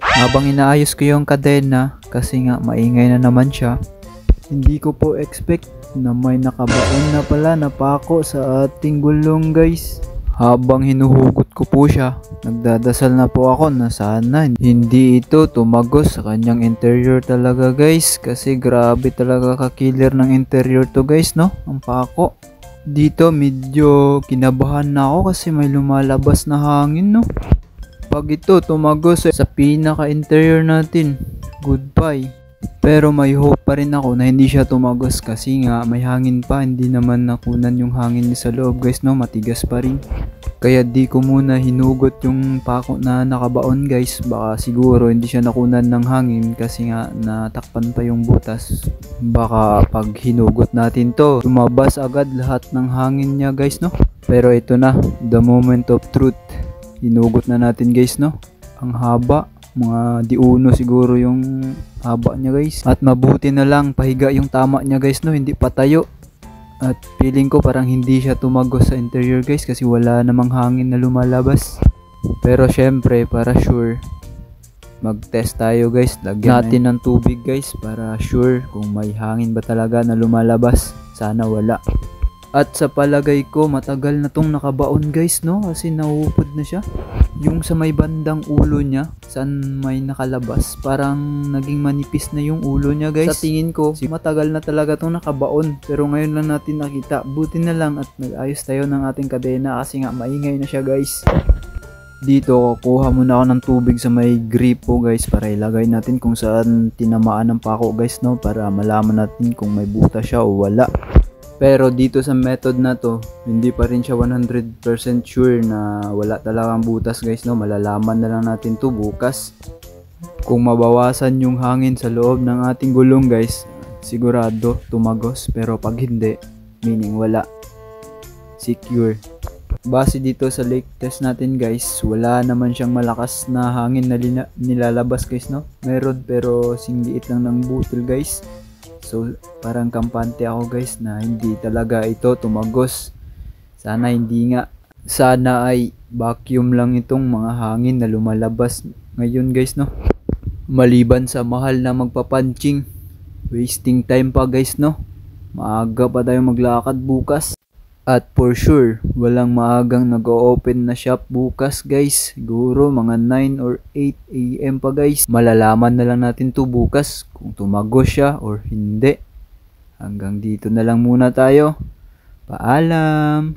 Habang inaayos ko yung kadena kasi nga maingay na naman siya, hindi ko po expect na may nakabaon na pala na pako sa ating gulong guys. Habang hinuhugot ko po siya, nagdadasal na po ako na sana hindi ito tumagos sa kanyang interior talaga guys. Kasi grabe talaga ka-killer ng interior to guys, no? Ang pako. Dito medyo kinabahan na ako kasi may lumalabas na hangin, no? Pag ito tumagos sa pinaka-interior natin, goodbye. Pero may hope pa rin ako na hindi siya tumagos kasi nga may hangin pa, hindi naman nakunan yung hangin sa loob guys, no? Matigas pa rin. Kaya di ko muna hinugot yung pako na nakabaon guys, baka siguro hindi siya nakunan ng hangin kasi nga natakpan pa yung butas. Baka pag hinugot natin to, lumabas agad lahat ng hangin niya guys, no? Pero ito na, the moment of truth. Hinugot na natin guys, no? Ang haba, mga di-uno siguro yung haba niya guys. At mabuti na lang pahiga yung tama niya guys, no? Hindi patayo. At feeling ko parang hindi siya tumagos sa interior guys kasi wala namang hangin na lumalabas. Pero syempre para sure, mag-test tayo guys. Lagyan natin ng tubig guys para sure kung may hangin ba talaga na lumalabas. Sana wala. At sa palagay ko matagal na tong nakabaon guys, no? Kasi nauupod na siya. Yung sa may bandang ulo niya, saan may nakalabas, parang naging manipis na yung ulo niya guys. Sa tingin ko, matagal na talaga tong nakabaon. Pero ngayon lang natin nakita. Buti na lang at nag-ayos tayo ng ating kadena kasi nga maingay na siya guys. Dito, kuha muna ako ng tubig sa may gripo guys para ilagay natin kung saan tinamaan ng pako guys, no? Para malaman natin kung may butas siya o wala. Pero dito sa method na to, hindi pa rin siya 100% sure na wala talagang butas guys, no? Malalaman na lang natin to bukas. Kung mabawasan yung hangin sa loob ng ating gulong guys, sigurado tumagos. Pero pag hindi, meaning wala. Secure. Base dito sa leak test natin guys, wala naman siyang malakas na hangin na nilalabas guys, no? Meron pero singliit lang ng butil guys. So parang kampante ako guys na hindi talaga ito tumagos. Sana hindi nga. Sana ay vacuum lang itong mga hangin na lumalabas ngayon guys, no? Maliban sa mahal na magpapunching, wasting time pa guys, no? Maaga pa tayo maglakad bukas. At for sure, walang maagang nag-o-open na shop bukas guys. Siguro mga 9 or 8 AM pa guys. Malalaman na lang natin to bukas kung tumagos siya or hindi. Hanggang dito na lang muna tayo. Paalam!